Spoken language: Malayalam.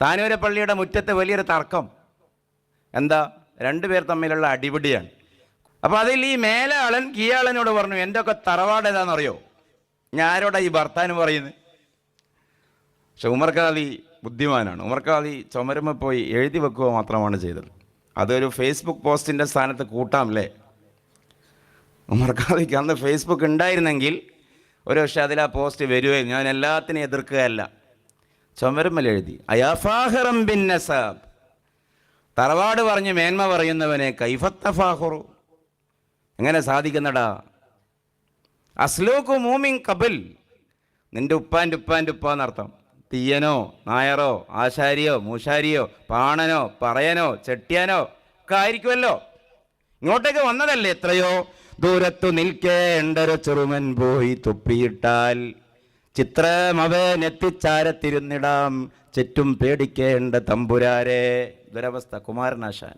താനൂരപ്പള്ളിയുടെ മുറ്റത്ത് വലിയൊരു തർക്കം. എന്താ? രണ്ടുപേർ തമ്മിലുള്ള അടിപിടിയാണ്. അപ്പോൾ അതിൽ ഈ മേലാളൻ കീയാളനോട് പറഞ്ഞു, എൻ്റെ ഒക്കെ തറവാട് ഏതാണെന്നറിയോ? ഞാൻ ആരോടാ ഈ ഭർത്താന് പറയുന്നത്? പക്ഷെ ഉമർ ഖാദി ബുദ്ധിമാനാണ്. ഉമർ ഖാദി ചുമരുമ്മ പോയി എഴുതി വെക്കുക മാത്രമാണ് ചെയ്തത്. അതൊരു ഫേസ്ബുക്ക് പോസ്റ്റിൻ്റെ സ്ഥാനത്ത് കൂട്ടാമല്ലേ? ഉമർ ഖാദിക്ക് അന്ന് ഫേസ്ബുക്ക് ഉണ്ടായിരുന്നെങ്കിൽ ഒരു പക്ഷേ അതിൽ ആ പോസ്റ്റ് വരുമായിരുന്നു. ഞാൻ എല്ലാത്തിനും എതിർക്കുകയല്ല. ചുമരുമ്മൽ എഴുതി, അയാഫാഹിറം ബിൻ നസാബ്, തറവാട് പറഞ്ഞ് മേന്മ പറയുന്നവനെ കൈഫത്തഫാഹുറു, എങ്ങനെ സാധിക്കുന്നടാ? അസ്ലൂക്കു മൂമിൻ കബിൽ, നിൻ്റെ ഉപ്പാൻ്റെ ഉപ്പാന്നർത്ഥം. തീയനോ നായറോ ആശാരിയോ മൂശാരിയോ പാണനോ പറയനോ ചെട്ടിയാനോ ഒക്കെ ആയിരിക്കുമല്ലോ. ഇങ്ങോട്ടേക്ക് വന്നതല്ലേ? എത്രയോ ദൂരത്തു നിൽക്കേണ്ടൊരു ചെറുമൻ പോയി തുപ്പിയിട്ടാൽ ചിത്രമവനെത്തിച്ചാരത്തിരുന്നിടാം, ചുറ്റും പേടിക്കേണ്ട തമ്പുരാരെ. ദുരവസ്ഥ കുമാരനാശാൻ.